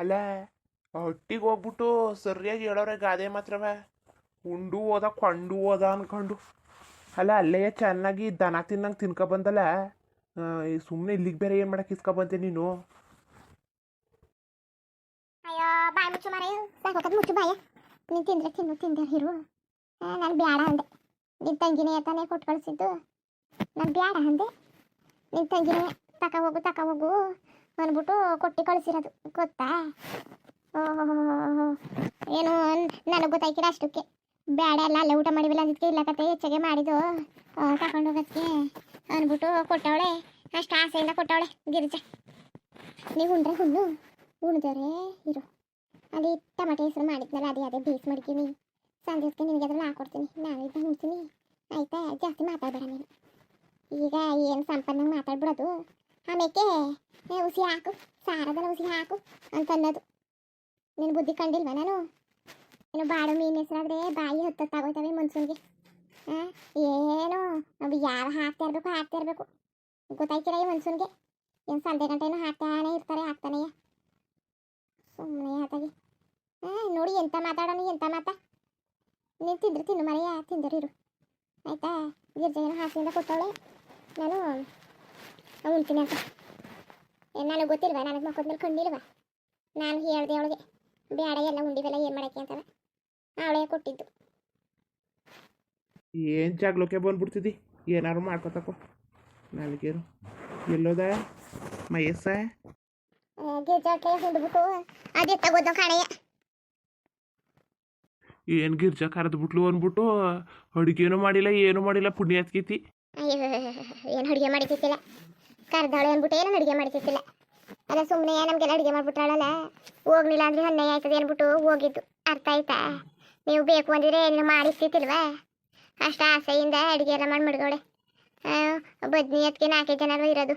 ಅಲ್ಲ ಹೊಟ್ಟಿಗೆ ಹೋಗ್ಬಿಟ್ಟು ಸರಿಯಾಗಿ ಹೇಳೋರೆ ಗಾದೆ ಮಾತ್ರವ ಉಂಡು ಹೋದ ಕೊಂಡು ಹೋದ ಅನ್ಕೊಂಡು. ಅಲ್ಲ ಅಲ್ಲೇ ಚೆನ್ನಾಗಿ ದನ ತಿನ್ನಂಗೆ ತಿನ್ಕೊ ಬಂದಲ್ಲ, ಸುಮ್ಮನೆ ಇಲ್ಲಿಗೆ ಬೇರೆ ಏನು ಮಾಡಕ್ಕೆ ಇಸ್ಕೊ ಬಂದೆ ನೀನು? ಅಯ್ಯೋ ಬಾಯ್ ಮುಚ್ಚು ಮರ ಸಾಕೋಕದ್ ಮುಚ್ಚು ಬಾಯ. ನೀನು ತಿಂದ್ರೆ ತಿನ್ನು ತಿಂದೆ ಇರು. ನಾನು ಬ್ಯಾಡ ಅಂದೆ. ನಿನ್ನ ತಂಗಿನೇ ತಾನೇ ಕೊಟ್ಟು ಕಳಿಸಿದ್ದು, ನಾನು ಬ್ಯಾಡ ಅಂದೆ. ನಿನ್ನ ತಂಗಿನೇ ತಕ ಹೋಗು ಅಂದ್ಬಿಟ್ಟು ಕೊಟ್ಟು ಕಳಿಸಿರೋದು ಗೊತ್ತಾ? ಓಹೋ ಏನು ನನಗೆ ಗೊತ್ತಾಯ್ಕಿರ ಅಷ್ಟಕ್ಕೆ ಬೇಡ ಅಲ್ಲ, ಅಲ್ಲೇ ಊಟ ಮಾಡಿವಿಲ್ಲ ಅದಕ್ಕೆ ಇಲ್ಲ ಕತೆ ಹೆಚ್ಚಾಗೆ ಮಾಡಿದ್ದು ತಗೊಂಡು ಹೋಗೋದಕ್ಕೆ ಅಂದ್ಬಿಟ್ಟು ಕೊಟ್ಟವಳೆ. ಅಷ್ಟು ಆಸೆಯಿಂದ ಕೊಟ್ಟವಳೆ ಗಿರಿಜ. ನೀವು ಉಂಡ್ರೆ ಹುಣ್ಣು ಉಣ್ದವ್ರೆ ಇರು. ಅಲ್ಲಿ ಟಮಾಟೆ ಹೆಸರು ಮಾಡಿದ್ನಲ್ಲ ಅದೇ ಬೇಯಿಸಿ ಮಡ್ತೀನಿ. ಸಂಜೆ ಹೊತ್ತಿಗೆ ನಿನಗೆ ಅದ್ರಲ್ಲಿ ಹಾಕೊಡ್ತೀನಿ. ನಾನು ಇದನ್ನ ಉಣ್ತೀನಿ ಆಯ್ತಾ? ಜಾಸ್ತಿ ಮಾತಾಡಬೇಡ ನೀನು. ಈಗ ಏನು ಸಂಪನ್ನಂಗೆ ಮಾತಾಡ್ಬಿಡೋದು. ಆಮೇಲೆ ಉಸಿ ಹಾಕು, ಸಾರದಲ್ಲ ಉಸಿ ಹಾಕು ಅಂತ ಅನ್ನೋದು. ನೀನು ಬುದ್ಧಿ ಕಂಡಿಲ್ವ ನಾನು? ಏನು ಬಾಡು ಮೀನು ಹೆಸರಾದ್ರೆ ಬಾಯಿ ಹೊತ್ತಾಗೋಯ್ತವೆ ಮನ್ಸೂನ್ಗೆ. ಏನು ನಾವು ಯಾವ ಹಾಕ್ತಾ ಇರಬೇಕು ಗೊತ್ತಾಯ್ತಿರ ಈ ಮನ್ಸೂನ್ಗೆ. ಏನು ಸಂಜೆ ಗಂಟೆನೂ ಹಾಕ್ತಾನೆ ಹಾಕ್ತಾನೆ ಸುಮ್ಮನೆ ಆತಾಗಿ. ನೋಡಿ ಎಂತ ಮಾತಾಡೋಣ, ಎಂತ ಮಾತಾ. ನೀನು ತಿಂದ್ರೆ ತಿನ್ನು ಮರೆಯ ತಿಂದರಿರು ಆಯ್ತಾ? ಗಿರ್ಜೆಯನ್ನು ಹಾಸಿಯಿಂದ ಕೊಟ್ಟವಳೆ, ನಾನು ಉಣ್ತೀನಿ ಅಂತ. ನನಗೆ ಗೊತ್ತಿಲ್ವಾ? ನನಗೆ ಮಕ್ಕದ ಮೇಲೆ ಕಂಡಿಲ್ವಾ? ನಾನು ಹೇಳ್ದೆ ಅವಳಿಗೆ ಬೇಡ ಎಲ್ಲ ಉಂಡಿವೆಲ್ಲ ಏನು ಮಾಡೋಕ್ಕೆ ಅಂತವ. ಅವಳೇ ಕೊಟ್ಟಿದ್ದು. ಏನು ಜಾಗ್ಲೋಕೆ ಬಂದ್ಬಿಡ್ತಿದ್ದಿ? ಏನಾರು ಮಾಡ್ಕೊತಕೋ ನನಗೇನು. ಎಲ್ಲೋದ ಮಯಸ್ಸ? ಗಿರ್ಜಾಕ್ಕೆ ಹುಡ್ಬಿಟ್ಟು ಅದೇ ತಗೋದು ಕಾಣೆಯ. ಏನು ಗಿರ್ಜಾ ಕರೆದ್ಬಿಟ್ಲು ಅಂದ್ಬಿಟ್ಟು ಅಡುಗೆನೂ ಮಾಡಿಲ್ಲ ಏನು ಮಾಡಿಲ್ಲ, ಪುಣ್ಯ ಹತ್ಕೈತಿ. ಅಯ್ಯೋ ಏನು ಅಡುಗೆ ಮಾಡಿತಿತ್ತಿಲ್ಲ, ಕರ್ದಾಳೆ ಅಂದ್ಬಿಟ್ಟು ಏನು ಅಡುಗೆ ಮಾಡಿತಿತ್ತಿಲ್ಲ. ಅಲ್ಲ ಸುಮ್ಮನೆ ನಮಗೆಲ್ಲ ಅಡುಗೆ ಮಾಡ್ಬಿಟ್ಟಾಳಲ್ಲ, ಹೋಗ್ಲಿಲ್ಲ ಅಂದ್ರೆ ಅನ್ಯಾಯ ಆಯ್ತದೆ ಅಂದ್ಬಿಟ್ಟು ಹೋಗಿದ್ದು. ಅರ್ಥ ಆಯ್ತಾ? ನೀವು ಬೇಕು ಅಂದಿದ್ರೆ ಏನು ಮಾಡಿಸ್ತಿತ್ತಿಲ್ವಾ? ಅಷ್ಟು ಆಸೆಯಿಂದ ಅಡುಗೆ ಎಲ್ಲ ಮಾಡಿ ಮಡ್ಗೋಳೆ. ಬದ್ನಿ ಅದಕ್ಕೆ 4 ಜನರು ಇರೋದು.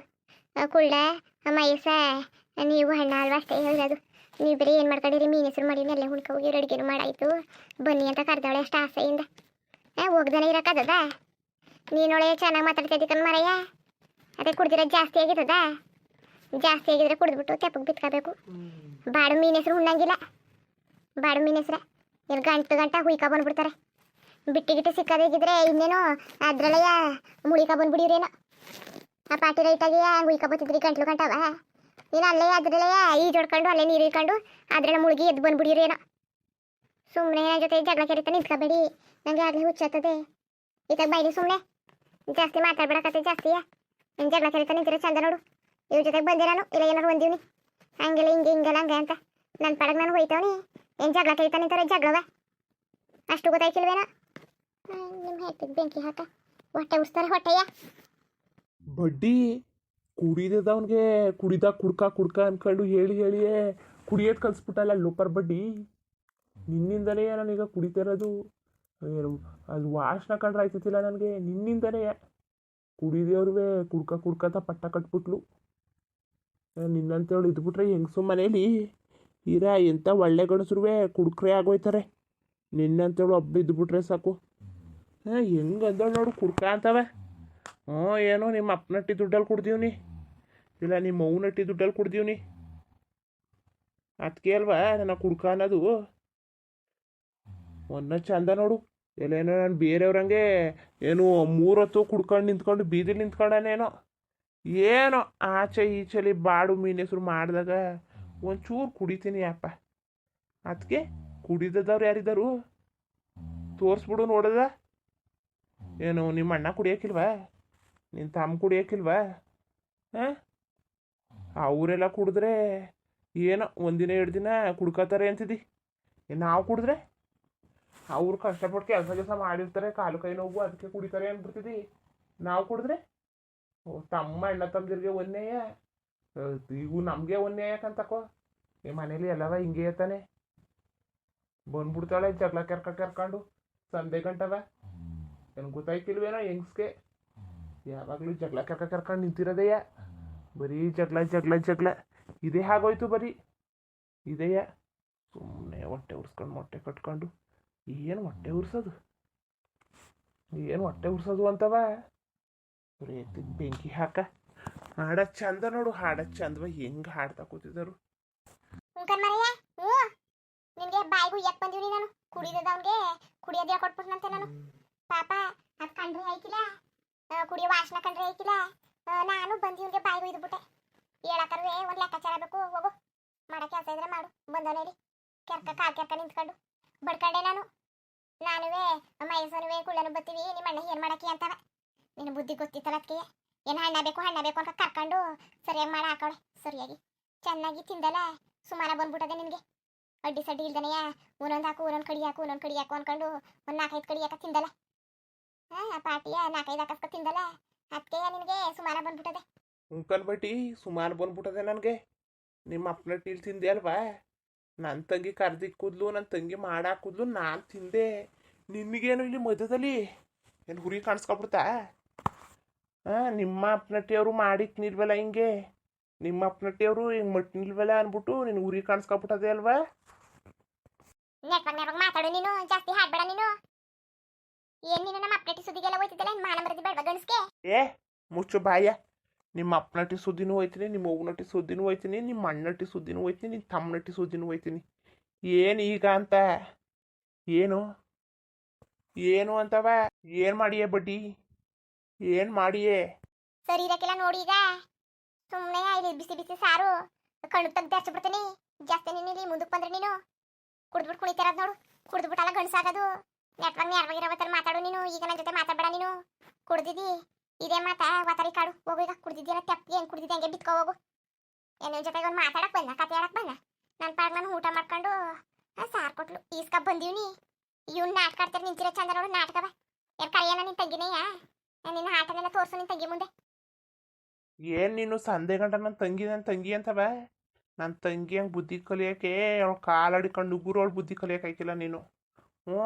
ಕುಳ್ಳ ಮಯಸ್ಸ ನೀವು ಹಣ್ಣ ಅಲ್ವಾ ಅಷ್ಟೇ ಇರೋದು. ನೀವು ಬೇರೆ ಏನು ಮಾಡ್ಕೊಂಡಿರಿ? ಮೀನು ಹೆಸರು ಮಾಡಿ ಎಲ್ಲ ಹುಡ್ಕ ಹೋಗಿ ಅಡುಗೆನೂ ಮಾಡಾಯಿತು ಬನ್ನಿ ಅಂತ ಕರ್ದಾಳೆ ಅಷ್ಟು ಆಸೆಯಿಂದ. ಹೋಗ್ದಾನೆ ಇರೋಕ್ಕದ? ನೀನೊಳೆ ಚೆನ್ನಾಗಿ ಮಾತಾಡ್ತಿದ್ದಿ ಕಣ್ ಮರಯ್ಯ. ಅದೇ ಕುಡ್ದಿರೋದು ಜಾಸ್ತಿ ಆಗಿರ್ತದ? ಜಾಸ್ತಿ ಆಗಿದ್ರೆ ಕುಡಿದ್ಬಿಟ್ಟು ತೆಪ್ಪಗೆ ಬಿತ್ಕೋಬೇಕು. ಬಾಡು ಮೀನು ಹೆಸರು ಉಣ್ಣಂಗಿಲ್ಲ. ಬಾಡು ಮೀನು ಹೆಸ್ರ ಏನು ಗಂಟು ಹುಯ್ಕ ಬಂದ್ಬಿಡ್ತಾರೆ. ಬಿಟ್ಟು ಸಿಕ್ಕದಾಗಿದ್ರೆ ಇನ್ನೇನು ಅದ್ರಳೆಯ ಮುಳಿಕ ಬಂದ್ಬಿಡಿವ್ರೇನೋ. ಆ ಪಾಟಿ ರೈಟಾಗಿ ಹುಯ್ಕ ಬತ್ತಿದ್ರಿ ಗಂಟವ. ನೀನು ಅಲ್ಲೇ ಅದ್ರಳೆಯ ಈಜೊಡ್ಕೊಂಡು ಅಲ್ಲೇ ನೀರು ಇಟ್ಕೊಂಡು ಅದ್ರೆಲ್ಲ ಮುಳುಗಿ ಎದ್ದು ಬಂದ್ಬಿಡಿವ್ರೇನೋ. ಸುಮ್ಮನೆ ನನ್ನ ಜೊತೆ ಜಗಳ ಕೆರಿತ ನಿಂತ್ಕೋಬೇಡಿ, ನನಗೆ ಆಗಲೇ ಹುಚ್ಚತ್ತದೆ. ಈತಾಗ ಬೈಲಿ ಸುಮ್ಮನೆ ಜಾಸ್ತಿ ಮಾತಾಡ್ಬಿಡಕತ್ತೆ ಜಾಸ್ತಿಯಾ. ನನ್ನ ಜಗಳ ಕೆರಿತ ನಿಂತಿರೋ ಚಂದ ನೋಡು. ಇವ್ರ ಜೊತೆಗೆ ಬಂದೆ ನಾನು, ಇಲ್ಲ ಏನಾರು ಬಂದೀವ್ನಿ ಹಂಗೆಲ್ಲ ಹಿಂಗೆಲ್ಲ ಹಂಗೆ ಅಂತ ನನ್ನ ಪಡಗೆ ನಾನು ಹೋಯ್ತವನಿ. ಏನು ಜಗಳ ಕೆರಿತ ನಿಂತಾರೆ ಜಗಳವ? ಅಷ್ಟು ಗೊತ್ತಾಯ್ತಿಲ್ವೇನೋ? ನಿಮ್ಮ ಹೇಳ್ತಿದ್ದು ಬೆಂಕಿ ಹಾಕ ಹೊಟ್ಟೆ ಉಡ್ಸ್ತಾರೆ ಹೊಟ್ಟೆಯ ಬಡ್ಡಿ. ಕುಡಿದವನಿಗೆ ಕುಡ್ಕ ಅನ್ಕೊಂಡು ಹೇಳಿಯೇ ಕುಡಿಯೋದು ಕಲಿಸ್ಬಿಟ್ಟಲ್ಲ ಲೋಪರ್ ಬಡ್ಡಿ. ನಿನ್ನಿಂದಲೇ ನಾನೀಗ ಕುಡಿತಿರೋದು. ಅದು ವಾಸನ ಕಂಡ್ರೆ ಆಯ್ತಿಲ್ಲ ನನಗೆ, ನಿನ್ನಿಂದಲೇ. ಕುಡಿದೇವ್ರಿಗೆ ಕುಡ್ಕಂತ ಪಟ್ಟ ಕಟ್ಬಿಟ್ಲು. ನಿನ್ನಂತೇಳಿ ಇದ್ಬಿಟ್ರೆ ಹೆಂಗಸು ಮನೇಲಿ ಎಂಥ ಒಳ್ಳೆ ಗಣಸರುವೆ ಕುಡ್ಕ್ರೆ ಆಗೋಯ್ತಾರೆ. ನಿನ್ನಂತೇಳು ಒಬ್ಬ ಇದ್ಬಿಟ್ರೆ ಸಾಕು. ಹೆಂಗಂದ ನೋಡು ಕುಡ್ಕ ಅಂತವೆ. ಏನೋ ನಿಮ್ಮ ಅಪ್ಪನಟ್ಟಿ ದುಡ್ಡಲ್ಲಿ ಕುಡ್ದೀವ್ನಿ, ಇಲ್ಲ ನಿಮ್ಮ ಅವ್ನಟ್ಟಿ ದುಡ್ಡಲ್ಲಿ ಕುಡ್ದೀವ್ನಿ. ಅದಕ್ಕೆ ಅಲ್ವಾ ನನ್ನ ಕುಡ್ಕ ಅನ್ನೋದು. ಒಂದ ಚಂದ ನೋಡು. ಎಲ್ಲೇನೋ ನಾನು ಬೇರೆಯವ್ರಂಗೆ ಏನು 3 ಹೊತ್ತು ಕುಡ್ಕೊಂಡು ನಿಂತ್ಕೊಂಡು ಬೀದಿಲಿ ನಿಂತ್ಕೊಂಡೇನೋ. ಏನೋ ಆಚೆ ಈಚೆಲಿ ಬಾಡು ಮೀನು ಹೆಸರು ಮಾಡಿದಾಗ ಒಂಚೂರು ಕುಡಿತೀನಿ ಅಪ್ಪ. ಅದಕ್ಕೆ ಕುಡಿದವ್ರು ಯಾರಿದ್ದಾರು ತೋರಿಸ್ಬಿಡು ನೋಡದ. ಏನು ನಿಮ್ಮ ಅಣ್ಣ ಕುಡಿಯೋಕ್ಕಿಲ್ವಾ? ನಿನ್ನ ತಮ್ಮ ಕುಡಿಯೋಕ್ಕಿಲ್ವಾ? ಅವರೆಲ್ಲ ಕುಡಿದ್ರೆ ಏನೋ 1 ದಿನ 2 ದಿನ ಕುಡ್ಕೋತಾರೆ ಅಂತಿದ್ದಿ. ನಾವು ಕುಡಿದ್ರೆ ಅವ್ರು ಕಷ್ಟಪಟ್ಟು ಕೆಲಸ ಮಾಡಿರ್ತಾರೆ, ಕಾಲು ಕೈ ನೋವು ಅದಕ್ಕೆ ಕುಡಿತಾರೆ ಅಂದ್ಬಿಡ್ತಿದ್ದಿ. ನಾವು ಕುಡಿದ್ರೆ ತಮ್ಮ ಅಣ್ಣ ತಮ್ಮದಿರಿಗೆ ಒಂದೇಯ, ಇವು ನಮಗೆ ಒಂದೇ ಯಾಕಂತಕೋ. ಈ ಮನೇಲಿ ಎಲ್ಲವ ಹಿಂಗೆ ಇರ್ತಾನೆ. ಬಂದ್ಬಿಡ್ತಾಳೆ ಜಗಳ ಕೆರ್ಕೊಂಡು ಸಂದೆ ಗಂಟವ. ನನಗೆ ಗೊತ್ತಾಯ್ತಿಲ್ವೇನೋ ಹೆಂಗ್ಸ್ಗೆ ಯಾವಾಗಲೂ ಜಗಳ ಕೆರ್ಕೊಂಡು ನಿಂತಿರೋದೆಯ. ಬರೀ ಜಗಳ ಇದೇ ಆಗೋಯ್ತು. ಬರೀ ಇದೆಯಾ ಸುಮ್ಮನೆ ಹೊಟ್ಟೆ ಉರ್ಸ್ಕೊಂಡು ಮೊಟ್ಟೆ ಕಟ್ಕೊಂಡು. ಏನು ಹೊಟ್ಟೆ ಉರ್ಸೋದು ಅಂತವ. ರೇತಿಗೆ ಬೆಂಕಿ ಹಾಕ. ಹಾಡ ಚಂದ ನೋಡು, ಹಾಡ ಚಂದವ ಹೆಂಗೆ ಹಾಡ್ತಾ ಕೂತಿದ್ದರು. ಉಂಕನ್ ಮರೆಯ ಹ್ಞೂ ನಿನಗೆ ಬಾಯಿಗೂ ಎತ್ ಬಂದೀವಿ ನಾನು ಕುಡಿದವನಿಗೆ ಕುಡಿಯೋದು ಹೇಳ್ಕೊಟ್ಬಿಟ್ನಂತೆ ನಾನು ಪಾಪ ಅದು ಕಂಡ್ರೆ ಆಯ್ಕಿಲ್ಲ ಕುಡಿಯೋ ವಾಸನ ಕಂಡ್ರೆ ಆಯ್ಕಿಲ್ಲ ನಾನು ಬಂದಿವ್ನಿಗೆ ಬಾಯಿಗೂ ಇದ್ಬಿಟ್ಟೆ ಹೇಳಕರ್ವೆ ಒಂದು ಲೆಕ್ಕಾಚಾರ ಬೇಕು ಹೋಗು ಮಾಡೋ ಕೆಲಸ ಇದ್ರೆ ಮಾಡು ಬಂದವನೇರಿ ಕಾಲ್ ಕೆರ್ಕ ನಿಂತ್ಕೊಂಡು ಬಡ್ಕಂಡೆ ನಾನುವೇ ಮೈಸೂನುವೆ ಕುಳ್ಳನು ಬತ್ತೀವಿ ನಿಮ್ಮ ಅಣ್ಣ ಏನು ಮಾಡಕ್ಕೆ ಅಂತವ ನಿನ್ನ ಬುದ್ಧಿ ಗೊತ್ತಿತ್ತಲ್ಲ ಅದಕ್ಕೆ ಏನು ಹಣ್ಣ ಬೇಕು ಅಂತ ಕರ್ಕೊಂಡು ಸರಿಯಾಗಿ ಮಾಡಿ ಹಾಕೋಳೆ ಸರಿಯಾಗಿ ಚೆನ್ನಾಗಿ ತಿಂದಲ್ಲ ಸುಮಾರ ಬಂದ್ಬಿಟ್ಟದೆ ನಿನಗೆ ಅಡ್ಡಿ ಸಡ್ಡಿ ಇಲ್ದನೆಯ ಒಂದೊಂದು ಹಾಕು ಒಂದೊಂದು ಕಡಿ ಹಾಕು ಅನ್ಕೊಂಡು ಒಂದು 4-5 ಕಡಿ ಹಾಕ ತಿಂದಲ್ಲ ಪಾಟಿಯ 4-5 ಹಾಕಸ್ಕ ತಿಂದಲ್ಲ ಅದಕ್ಕೆ ನಿನಗೆ ಸುಮಾರ ಬಂದ್ಬಿಟ್ಟದೆ ಉಂಕಲ್ ಬಟ್ಟಿ ಸುಮಾರು ಬಂದ್ಬಿಟ್ಟದೆ ನನಗೆ ನಿಮ್ಮ ಅಪ್ಪನ ಟೀಲ್ ತಿಂದೆ ಅಲ್ವಾ ನನ್ನ ತಂಗಿ ಕರ್ದಿ ಕೂದ್ಲು ನನ್ನ ತಂಗಿ ಮಾಡಾಕೂದ್ಲು ನಾನು ತಿಂದೆ ನಿನಗೇನು ಇಲ್ಲಿ ಮಧ್ಯದಲ್ಲಿ ಏನು ಹುರಿ ಕಾಣಿಸ್ಕೊಬಿಡ್ತಾ ನಿಮ್ಮ ಅಪ್ಪನಟ್ಟಿಯವರು ಮಾಡಿಕ್ ನಿಲ್ವಲ್ಲ ಹಿಂಗೆ ನಿಮ್ಮ ಅಪ್ಪನಟ್ಟಿಯವರು ಹಿಂಗೆ ಮಟ್ ನಿಲ್ವಲ್ಲ ಅಂದ್ಬಿಟ್ಟು ನಿನ್ನ ಉರಿ ಕಾಣಿಸ್ಕೊಬಿಟ್ಟದೆ ಅಲ್ವಾ ನೆಟ್ವಾಗ ಮಾತಾಡು ನೀನು ಜಾಸ್ತಿ ಹಾಡ್ಬೇಡ ನೀನು ಏನ್ ನೀನು ನಮ್ಮ ಅಪ್ಡೇಟ್ ಸುದ್ದಿಗೆಲ್ಲ ಹೋಯ್ತಿದ್ದಲ್ಲ ಮಾನ ಮರದಿ ಬೇಡ ಗಣಸ್ಗೆ ಏ ಮುಚ್ಚು ಬಾಯ ನಿಮ್ಮ ಅಪ್ಪನಟ್ಟಿ ಸುದ್ದಿನೂ ಹೋಯ್ತೀನಿ ನಿಮ್ಮ ಅವ್ವನಟ್ಟಿ ಸುದ್ದಿನೂ ಹೋಯ್ತೀನಿ ನಿಮ್ಮ ಅಣ್ಣಟ್ಟಿ ಸುದ್ದಿನೂ ಹೋಯ್ತೀನಿ ನಿನ್ನ ತಮ್ಮನಟ್ಟಿ ಸುದ್ದಿನೂ ಹೋಯ್ತೀನಿ ಏನು ಈಗ ಅಂತ ಏನು ಏನು ಅಂತವ ಏನು ಮಾಡಿಯೇ ಬಡ್ಡಿ ಏನು ಮಾಡಿಯೇ ಸರಿ ಇರಕ್ಕೆಲ್ಲ ನೋಡಿ ಈಗ ಸುಮ್ಮನೆ ಇಲ್ಲಿ ಬಿಸಿ ಬಿಸಿ ಸಾರು ಕಣ್ಣು ತೆಗ್ದು ಹಚ್ಚಿಬಿಡ್ತೀನಿ ಜಾಸ್ತಿ ನೀನು ಇಲ್ಲಿ ಮುಂದಕ್ಕೆ ಬಂದ್ರೆ ನೀನು ಕುಡಿದ್ಬಿಟ್ಟು ಕುಣಿತಿರೋದು ನೋಡು ಕುಡಿದ್ಬಿಟ್ಟಲ್ಲ ಗಂಡಸಾಗೋದು ನೆಟ್ವಾಗ ಮಾತಾಡು ನೀನು ಈಗ ನನ್ನ ಜೊತೆ ಮಾತಾಡಬೇಡ ನೀನು ಕುಡ್ದಿದ್ದಿ ಇದೇ ಮಾತಾ ವಾತಾರಿ ಕಾಡು ಹೋಗು ಈಗ ಕುಡ್ದಿದ್ದೀರ ತೆಪ್ಪಿಗೆ ಹೆಂಗೆ ಕುಡ್ದಿದ್ದೆ ಹಂಗೆ ಬಿತ್ಕೋ ಹೋಗು ಏನ ಜೊತೆಗೆ ಒಂದು ಮಾತಾಡಕ್ಕೆ ಬಂದ ಕತೆ ಆಡಕ್ಕೆ ಬಂದ ನನ್ನ ಪಾಡ್ ನಾನು ಊಟ ಮಾಡ್ಕೊಂಡು ಸಾರು ಕೊಟ್ಲು ಈಸ್ಕ ಬಂದೀವ್ನಿ ಇವ್ನು ನಾಟಕ ಆಡ್ತಾರೆ ನಿಂತಿರೋ ಚಂದ ನೋಡು ನಾಟಕವ ಯಾರು ಕೈಯನ ನಿನ್ನ ತಂಗಿನೇಯ ನಿನ್ನ ಆಟನೆಲ್ಲ ತೋರಿಸು ನಿನ್ನ ತಂಗಿ ಮುಂದೆ ಏನು ನೀನು ಸಂದೆ ಗಂಟ ನನ್ನ ತಂಗಿ ಅಂತವ ನನ್ನ ತಂಗಿ ಹಂಗೆ ಬುದ್ಧಿ ಕಲಿಯೋಕೆ ಅವಳು ಕಾಲಡಿಕೊಂಡು ಉಗುರು ಅವಳು ಬುದ್ಧಿ ಕಲಿಯೋಕೆ ಆಯ್ಕಿಲ್ಲ ನೀನು ಹ್ಞೂ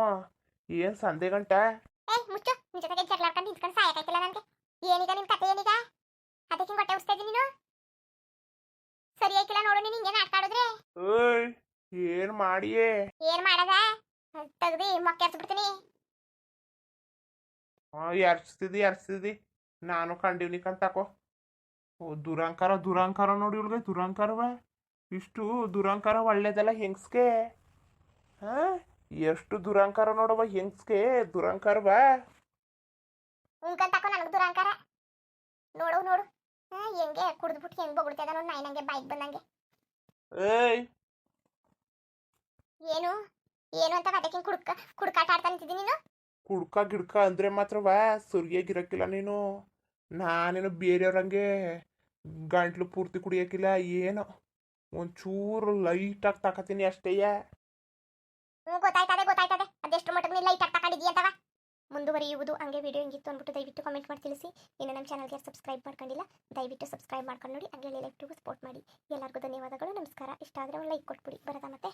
ಏನು ಸಂದೆ ಗಂಟ ಮುಚ್ಚು ನಿನ್ನ ಜೊತೆಗೆ ಜಗಳಾಡ್ಕೊಂಡು ನಿಂತ್ಕೊಂಡು ಸಾಯಕಾಯ್ತಿಲ್ಲ ನನಗೆ ಏನೀಗ ನಿನ್ನ ಕತೆ ಏನೀಗ ಅದಕ್ಕೆ ಹೊಟ್ಟೆ ಉಡ್ಸ್ತಾ ಇದ್ದೀನಿ ನೀನು ಸರಿ ಆಯ್ತಿಲ್ಲ ನೋಡು ನೀನು ಹಿಂಗೆ ನಾಟಕ ಆಡಿದ್ರೆ ಏಯ್ ಏನು ಮಾಡಿಯೇ ಏನು ಮಾಡದ ತೆಗ್ದು ಮೊಕ್ಕೆ ಹಚ್ಬಿಡ್ತೀನಿ ಎರ್ಸ್ತಿದ್ದಿ ನಾನು ಕಂಡಿವ್ನಿ ಕಂತಾಕೋ ಓ ದುರಂಕಾರ ನೋಡಿ ಇವ್ಳಿಗೆ ದುರಂಕಾರವ ಇಷ್ಟು ದುರಂಕಾರ ಒಳ್ಳೇದಲ್ಲ ಹೆಂಗ್ಸ್ಗೆ ಹಾಂ ಎಷ್ಟು ದುರಂಕಾರ ನೋಡವ ಹೆಂಗ್ಸ್ಗೆ ದುರಂಕಾರವ ಉಂಕಂತಾಕೋ ನನಗೆ ದುರಂಕಾರ ನೋಡು ಹೆಂಗೆ ಕುಡಿದ್ಬಿಟ್ಟು ಹೆಂಗೆ ಬೊಗಳ್ತದ ನೋಡಿ ನಾಯಿ ನಂಗೆ ಬಾಯಿಗೆ ಬಂದಂಗೆ ಏಯ್ ಏನು ಅಂತ ಅದಕ್ಕೆ ಕುಡ್ಕಾಟ ಆಡ್ತಾ ನಿಂತಿದ್ದೀನಿ ನೀನು ಕುಡ್ಕ ಗಿಡ್ಕ ಅಂದ್ರೆ ಮಾತ್ರವ ಸರಿಯಾಗಿರಕ್ಕಿಲ್ಲ ನೀನು ನಾನೇನು ಬೇರೆಯವ್ರಂಗೆ ಗಂಟ್ಲು ಪೂರ್ತಿ ಕುಡಿಯೋಕ್ಕಿಲ್ಲ ಏನೋ ಒಂಚೂರು ಲೈಟಾಗಿ ತಕತೀನಿ ಅಷ್ಟೇಯ ಗೊತ್ತಾಯ್ತದೆ ಅದೆಷ್ಟು ಮಟ್ಟಿಗೆ ನೀನು ಲೈಟ್ ಆಗಿ ತಗೊಂಡಿದ್ದೀಯ ಅಂತವ ಮುಂದುವರಿಯುವುದು ಹಂಗೆ ವಿಡಿಯೋ ಹೆಂಗಿತ್ತು ಅಂದ್ಬಿಟ್ಟು ದಯವಿಟ್ಟು ಕಾಮೆಂಟ್ ಮಾಡಿ ತಿಳಿಸಿ ಇನ್ನು ನಮ್ಮ ಚಾನಲ್ಗೆ ಸಬ್ಸ್ಕ್ರೈಬ್ ಮಾಡ್ಕೊಂಡಿಲ್ಲ ದಯವಿಟ್ಟು ಸಬ್ಸ್ಕ್ರೈಬ್ ಮಾಡ್ಕೊಂಡು ನೋಡಿ ಹಂಗೆ ಲೈಕ್ ಟು ಸಪೋರ್ಟ್ ಮಾಡಿ ಎಲ್ಲರಿಗೂ ಧನ್ಯವಾದಗಳು ನಮಸ್ಕಾರ ಇಷ್ಟ ಆದರೆ ಒಂದು ಲೈಕ್ ಕೊಟ್ಬಿಡಿ ಬರೋದಾ ಮತ್ತೆ